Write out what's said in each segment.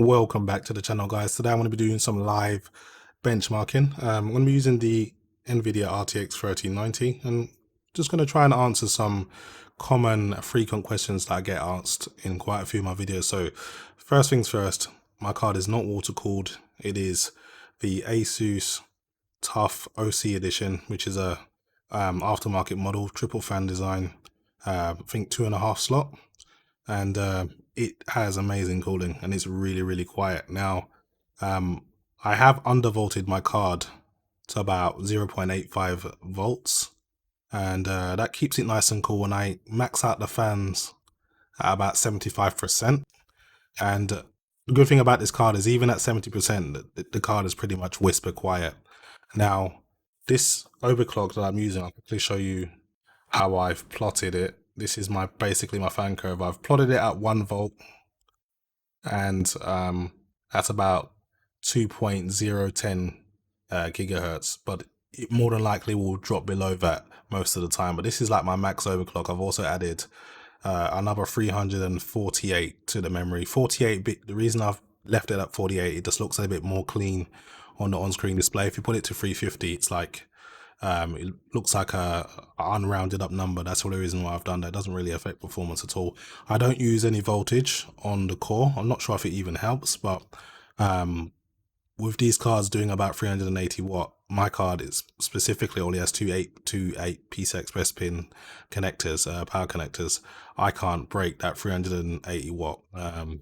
Welcome back to the channel, guys. Today I'm going to be doing some live benchmarking. I'm going to be using the NVIDIA RTX 3090 and just going to try and answer some common frequent questions that I get asked in quite a few of my videos. So first things first, my card is not water cooled. It is the Asus Tough OC edition, which is a aftermarket model, triple fan design, I think 2.5 slot, and it has amazing cooling and it's really quiet. Now I have undervolted my card to about 0.85 volts, and that keeps it nice and cool. When I max out the fans at about 75%, and the good thing about this card is even at 70%, the card is pretty much whisper quiet. Now this overclock that I'm using, I'll quickly show you how I've plotted it. This is basically my fan curve. I've plotted it at 1 volt, and that's about 2.010 gigahertz, but it more than likely will drop below that most of the time. But this is like my max overclock. I've also added another 348 to the memory. 48-bit, the reason I've left it at 48, it just looks a bit more clean on the on-screen display. If you put it to 350, it's like it looks like a unrounded up number. That's the only reason why I've done that. It doesn't really affect performance at all. I don't use any voltage on the core. I'm not sure if it even helps, but with these cards doing about 380 watt, my card is specifically only has two 8 PCI Express pin connectors, power connectors. I can't break that 380 watt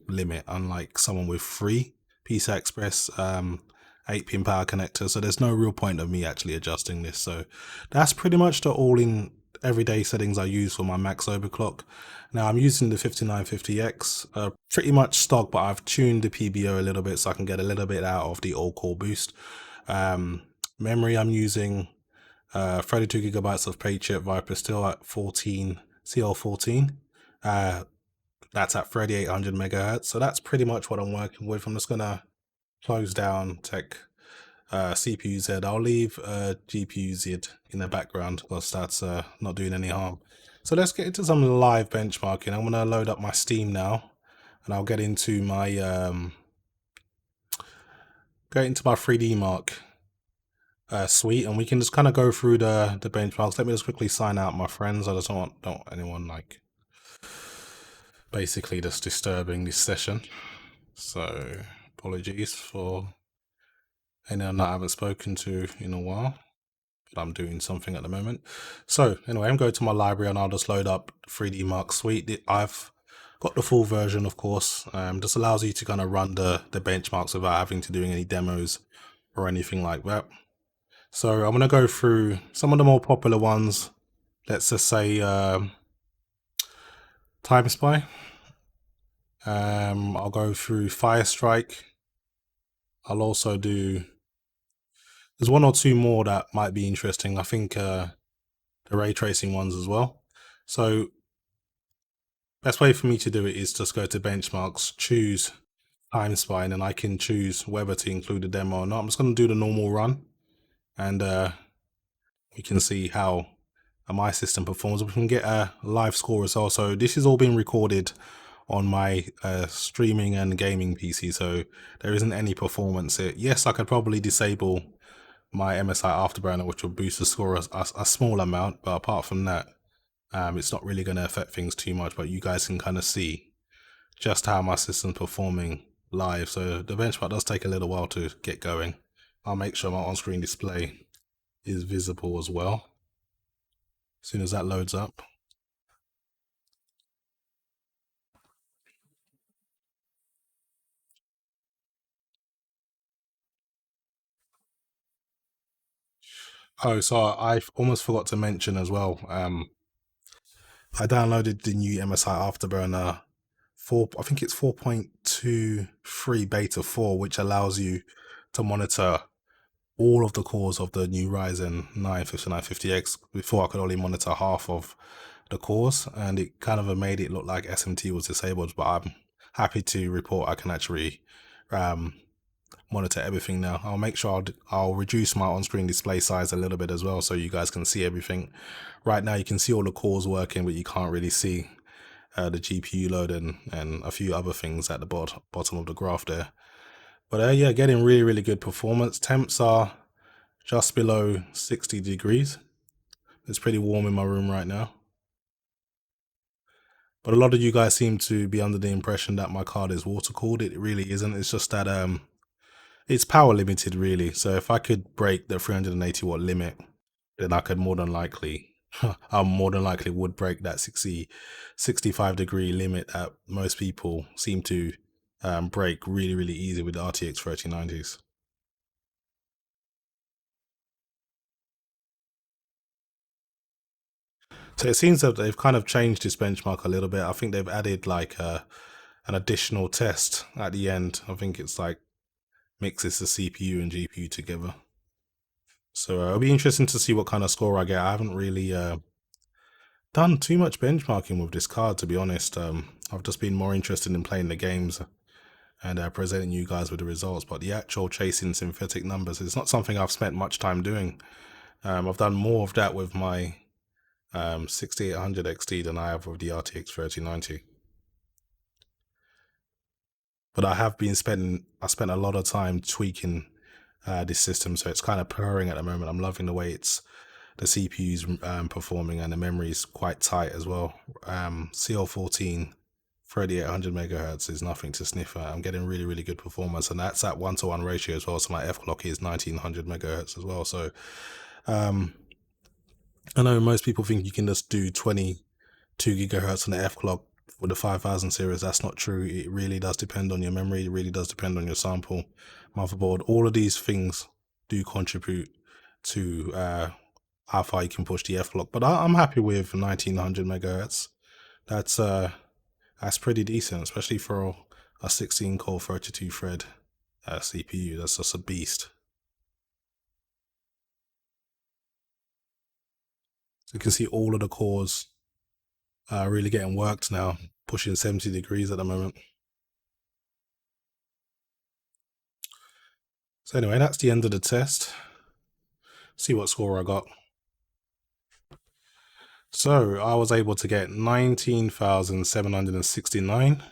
limit, unlike someone with 3 PCI Express 8-pin power connector. So there's no real point of me actually adjusting this. So that's pretty much the all-in everyday settings I use for my max overclock. Now I'm using the 5950X, pretty much stock, but I've tuned the PBO a little bit so I can get a little bit out of the all-core boost. Memory I'm using 32 gigabytes of Patriot Viper, still at 14 CL14. That's at 3800 megahertz. So that's pretty much what I'm working with. I'm just gonna close down Tech CPU Z. I'll leave GPU Z in the background because that's not doing any harm. So let's get into some live benchmarking. I'm gonna load up my Steam now, and I'll get into my 3D Mark suite, and we can just kind of go through the benchmarks. Let me just quickly sign out my friends. I just don't want anyone like basically just disturbing this session. So apologies for anyone that I haven't spoken to in a while, but I'm doing something at the moment. So anyway, I'm going to my library and I'll just load up 3D Mark Suite. I've got the full version, of course. Just allows you to kind of run the benchmarks without having to do any demos or anything like that. So I'm going to go through some of the more popular ones. Let's just say Time Spy. I'll go through Firestrike. I'll also do, there's one or two more that might be interesting. I think the ray tracing ones as well. So best way for me to do it is just go to benchmarks, choose Time Spy, and then I can choose whether to include a demo or not. I'm just going to do the normal run, and we can see how my system performs. We can get a live score as well. So this is all being recorded on my streaming and gaming PC, so there isn't any performance here. Yes, I could probably disable my MSI Afterburner, which will boost the score a small amount, but apart from that, it's not really going to affect things too much. But you guys can kind of see just how my system's performing live. So the benchmark does take a little while to get going. I'll make sure my on-screen display is visible as well as soon as that loads up. Oh, so I almost forgot to mention as well. I downloaded the new MSI Afterburner 4. I think it's 4.23 beta 4, which allows you to monitor all of the cores of the new Ryzen 9 5950X. Before I could only monitor half of the cores, and it kind of made it look like SMT was disabled. But I'm happy to report I can actually monitor everything now. I'll make sure I'll reduce my on-screen display size a little bit as well, so you guys can see everything. Right now you can see all the cores working, but you can't really see the GPU load and a few other things at the bottom of the graph there. But yeah, getting really good performance. Temps are just below 60 degrees. It's pretty warm in my room right now. But a lot of you guys seem to be under the impression that my card is water cooled. It really isn't. It's just that it's power limited really. So if I could break the 380 watt limit, then I could more than likely I more than likely would break that 65 degree limit that most people seem to break really easy with the RTX 3090s. So it seems that they've kind of changed this benchmark a little bit. I think they've added like an additional test at the end. I think it's like mixes the CPU and GPU together. So it'll be interesting to see what kind of score I get. I haven't really done too much benchmarking with this card, to be honest. I've just been more interested in playing the games and presenting you guys with the results. But the actual chasing synthetic numbers is not something I've spent much time doing. I've done more of that with my 6800 XT than I have with the RTX 3090. But I spent a lot of time tweaking this system, so it's kind of purring at the moment. I'm loving the way the CPU's performing, and the memory is quite tight as well. CL14 3800 megahertz is nothing to sniff at. I'm getting really good performance, and that's at 1-to-1 ratio as well. So my F clock is 1900 megahertz as well. So I know most people think you can just do 22 gigahertz on the F clock with the 5000 series. That's not true. It really does depend on your memory. It really does depend on your sample, motherboard. All of these things do contribute to how far you can push the F clock. But I'm happy with 1900 megahertz. That's pretty decent, especially for a 16 core 32 thread CPU. That's just a beast. So you can see all of the cores really getting worked now, pushing 70 degrees at the moment. So anyway, that's the end of the test. See what score I got. So I was able to get 19,769,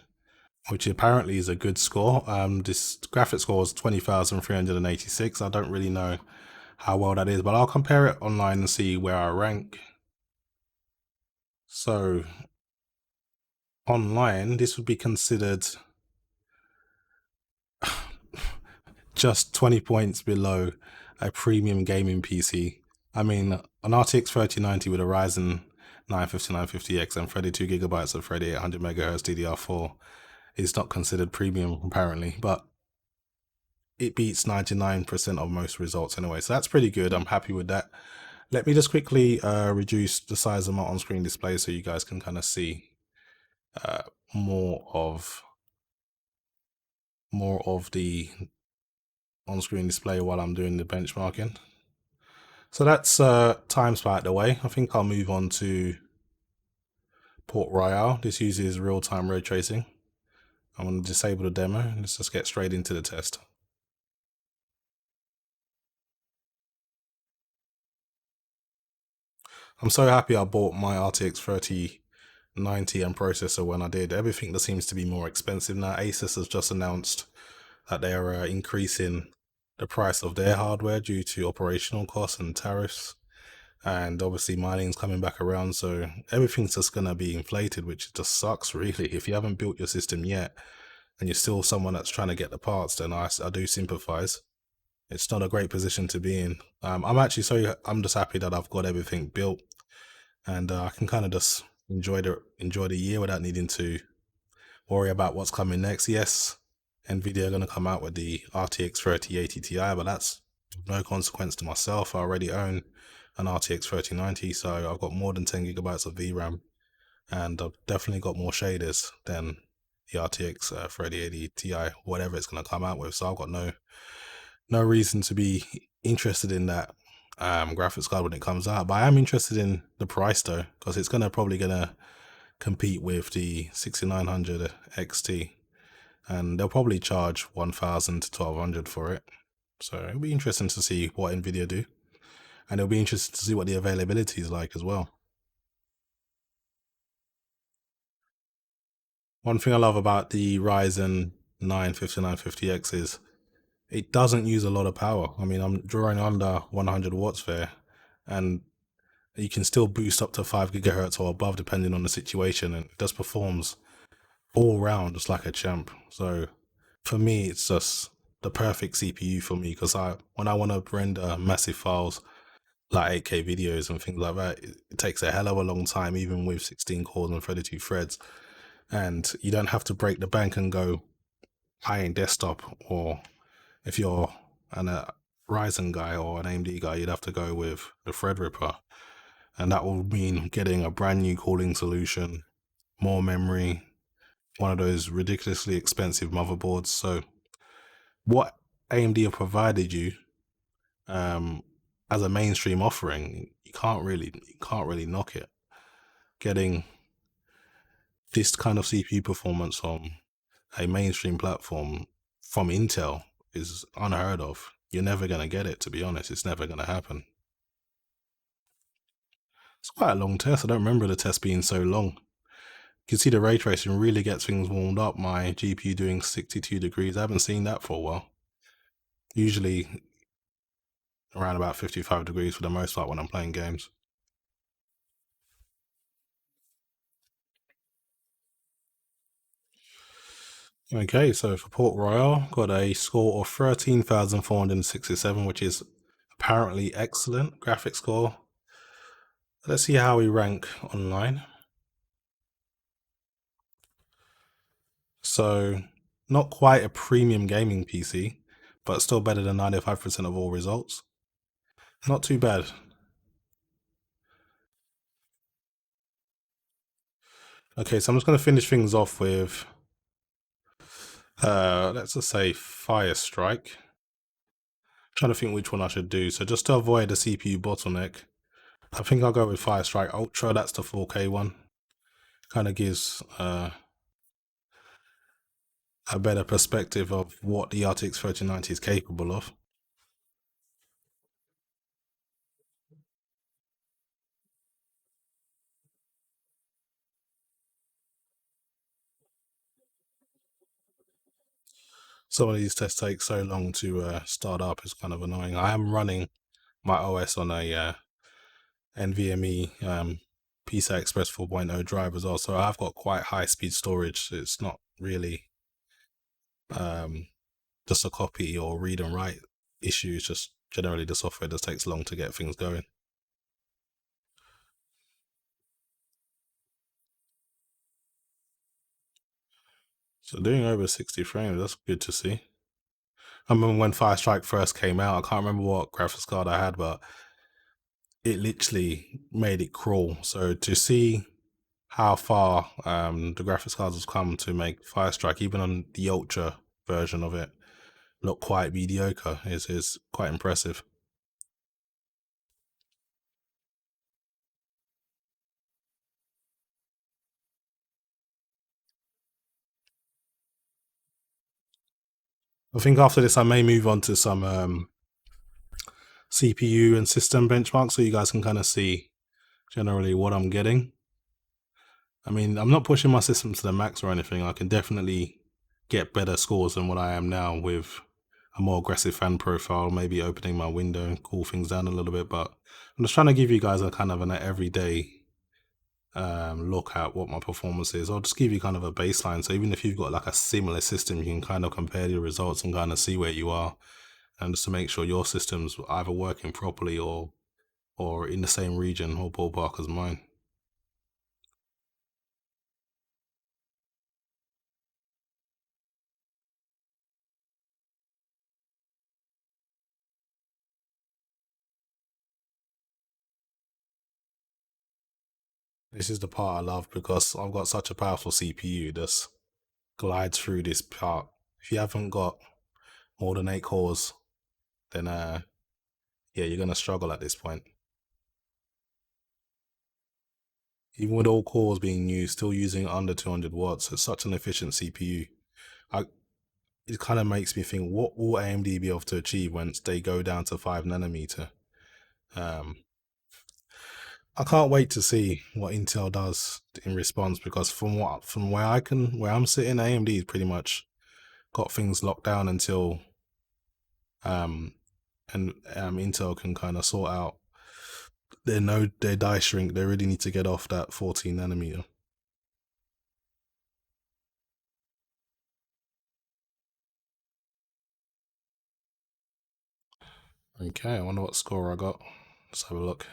which apparently is a good score. This graphics score was 20,386. I don't really know how well that is, but I'll compare it online and see where I rank. So online, this would be considered just 20 points below a premium gaming PC. I mean, an RTX 3090 with a Ryzen 9 5950X and 32 gigabytes of 3800 megahertz DDR4 is not considered premium apparently, but it beats 99% of most results anyway. So that's pretty good. I'm happy with that. Let me just quickly reduce the size of my on-screen display so you guys can kind of see more of the on-screen display while I'm doing the benchmarking. So that's time spy out the way. I think I'll move on to Port Royale. This uses real-time ray tracing. I'm going to disable the demo. Let's just get straight into the test. I'm so happy I bought my RTX 3090 and processor when I did. Everything that seems to be more expensive now. Asus has just announced that they are increasing the price of their hardware due to operational costs and tariffs. And obviously mining's coming back around, so everything's just going to be inflated, which just sucks really. If you haven't built your system yet and you're still someone that's trying to get the parts, then I do sympathize. It's not a great position to be in. I'm just happy that I've got everything built, and I can kind of just enjoy the year without needing to worry about what's coming next. Yes, NVIDIA are going to come out with the RTX 3080 Ti, but that's no consequence to myself. I already own an RTX 3090, so I've got more than 10 gigabytes of VRAM, and I've definitely got more shaders than the RTX 3080 Ti, whatever it's going to come out with. So I've got no reason to be interested in that graphics card when it comes out. But I am interested in the price though, because it's probably gonna compete with the 6900 XT, and they'll probably charge 1,000 to 1,200 for it. So it'll be interesting to see what NVIDIA do, and it'll be interesting to see what the availability is like as well. One thing I love about the Ryzen 9 5950X is it doesn't use a lot of power. I mean, I'm drawing under 100 watts there, and you can still boost up to 5 gigahertz or above depending on the situation, and it just performs all round just like a champ. So for me, it's just the perfect CPU for me, because when I want to render massive files like 8K videos and things like that, it takes a hell of a long time, even with 16 cores and 32 threads. And you don't have to break the bank and go high-end desktop, or if you're a Ryzen guy or an AMD guy, you'd have to go with the Threadripper. And that will mean getting a brand new cooling solution, more memory, one of those ridiculously expensive motherboards. So what AMD have provided you as a mainstream offering, you can't really knock it. Getting this kind of CPU performance on a mainstream platform from Intel is unheard of. You're never going to get it, to be honest. It's never going to happen. It's quite a long test. I don't remember the test being so long. You can see the ray tracing really gets things warmed up. My GPU doing 62 degrees. I haven't seen that for a while. Usually around about 55 degrees for the most part when I'm playing games. Okay, so for Port Royal, got a score of 13,467, which is apparently excellent graphics score. Let's see how we rank online. So not quite a premium gaming PC, but still better than 95% of all results. Not too bad. Okay, so I'm just going to finish things off with, let's just say Firestrike. Trying to think which one I should do. So just to avoid the CPU bottleneck, I think I'll go with Firestrike Ultra. That's the 4K one. Kind of gives a better perspective of what the RTX 3090 is capable of. Some of these tests take so long to start up, it's kind of annoying. I am running my OS on a NVMe PCI Express 4.0 drive as well, so I've got quite high speed storage. So it's not really just a copy or read and write issue. It's just generally the software just takes long to get things going. So doing over 60 frames, that's good to see. I remember when Firestrike first came out, I can't remember what graphics card I had, but it literally made it crawl. So to see how far the graphics cards have come to make Firestrike, even on the Ultra version of it, look quite mediocre is quite impressive. I think after this I may move on to some CPU and system benchmarks so you guys can kind of see generally what I'm getting. I mean, I'm not pushing my system to the max or anything. I can definitely get better scores than what I am now with a more aggressive fan profile, maybe opening my window and cool things down a little bit. But I'm just trying to give you guys a kind of an everyday look at what my performance is. I'll just give you kind of a baseline. So even if you've got like a similar system, you can kind of compare the results and kind of see where you are, and just to make sure your system's either working properly or in the same region or ballpark as mine. This is the part I love because I've got such a powerful CPU that glides through this part. If you haven't got more than 8 cores, then yeah, you're gonna struggle at this point. Even with all cores being used, still using under 200 watts, it's such an efficient CPU. It kind of makes me think, what will AMD be able to achieve once they go down to 5 nanometer? Um, I can't wait to see what Intel does in response, because from where I'm sitting, AMD is pretty much got things locked down until um Intel can kind of sort out their die shrink. They really need to get off that 14 nanometer. Okay, I wonder what score I got. Let's have a look.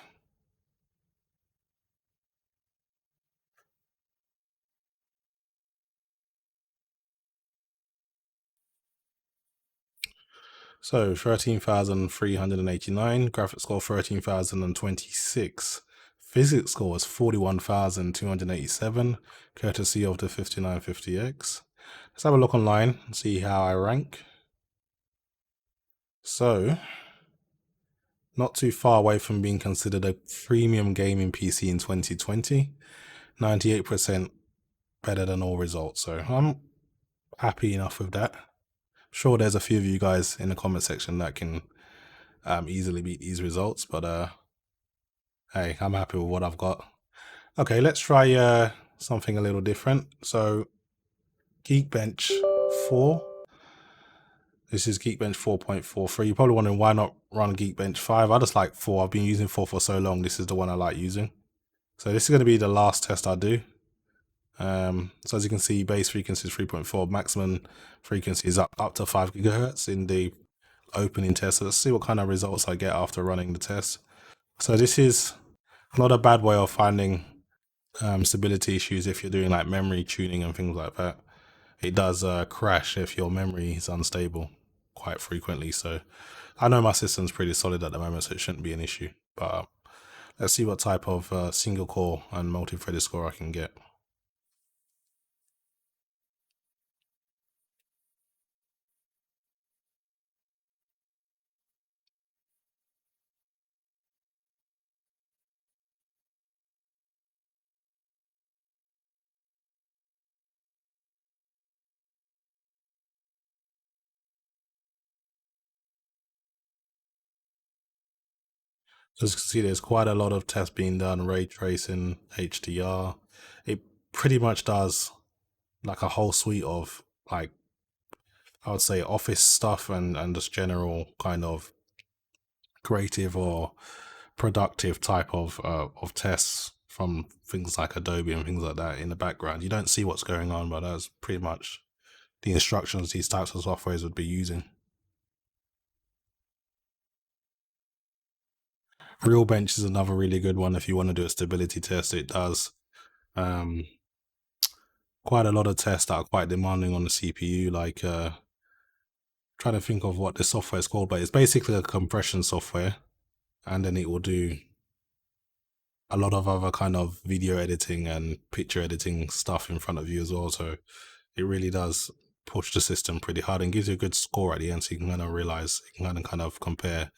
So 13,389, graphics score 13,026, physics score was 41,287, courtesy of the 5950X. Let's have a look online and see how I rank. So, not too far away from being considered a premium gaming PC in 2020, 98% better than all results. So I'm happy enough with that. Sure, there's a few of you guys in the comment section that can easily beat these results, but hey, I'm happy with what I've got. Okay, let's try something a little different. So Geekbench 4. This is Geekbench 4.43. You're probably wondering why not run Geekbench 5. I just like 4. I've been using 4 for so long. This is the one I like using. So this is going to be the last test I do. So as you can see, base frequency is 3.4, maximum frequency is up to 5 gigahertz in the opening test. So let's see what kind of results I get after running the test. So this is not a bad way of finding stability issues if you're doing like memory tuning and things like that. It does crash if your memory is unstable quite frequently. So I know my system's pretty solid at the moment, so it shouldn't be an issue. But let's see what type of single core and multi-threaded score I can get. As you can see, there's quite a lot of tests being done, ray tracing, HDR. It pretty much does like a whole suite of like, I would say office stuff and just general kind of creative or productive type of tests from things like Adobe and things like that in the background. You don't see what's going on, but that's pretty much the instructions these types of softwares would be using. RealBench is another really good one if you want to do a stability test. It does quite a lot of tests that are quite demanding on the CPU, like trying to think of what the software is called, but it's basically a compression software, and then it will do a lot of other kind of video editing and picture editing stuff in front of you as well. So it really does push the system pretty hard and gives you a good score at the end, so you can kind of realize, you can kind of compare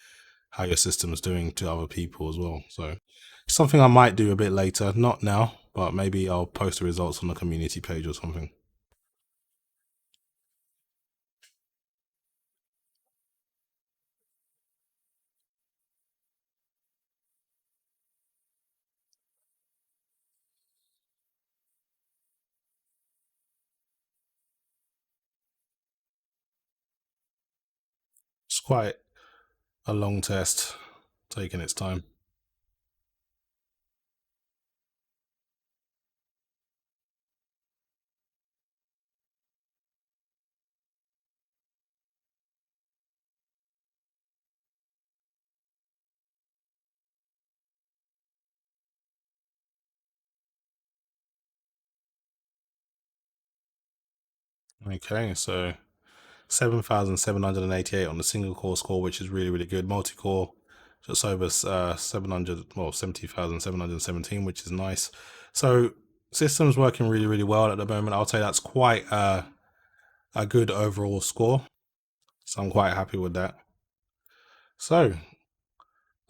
how your system is doing to other people as well. So it's something I might do a bit later, not now, but maybe I'll post the results on the community page or something. It's quite a long test, taking its time. Okay, so 7,788 on the single core score, which is really, really good. Multi-core, just over 700, well, 70,717, which is nice. So system's working really, really well at the moment. I'll say that's quite a good overall score. So I'm quite happy with that. So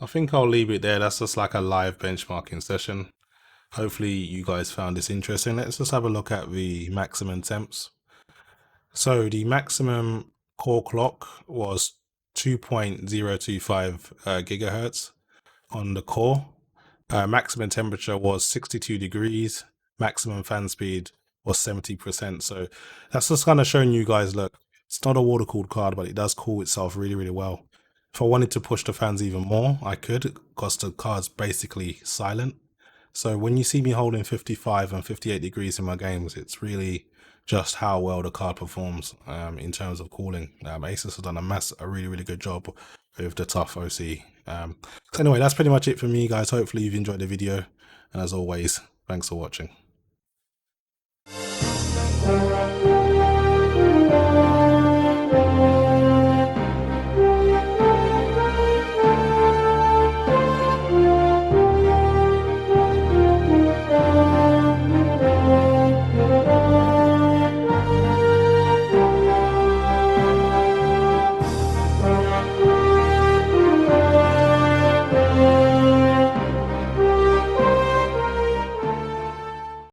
I think I'll leave it there. That's just like a live benchmarking session. Hopefully you guys found this interesting. Let's just have a look at the maximum temps. So the maximum core clock was 2.025 gigahertz on the core. Maximum temperature was 62 degrees. Maximum fan speed was 70%. So that's just kind of showing you guys, look, it's not a water cooled card, but it does cool itself really, really well. If I wanted to push the fans even more, I could, because the card's basically silent. So when you see me holding 55 and 58 degrees in my games, it's really just how well the card performs in terms of cooling. Asus has done a really, really good job with the tough OC. So anyway, that's pretty much it for me, guys. Hopefully you've enjoyed the video. And as always, thanks for watching.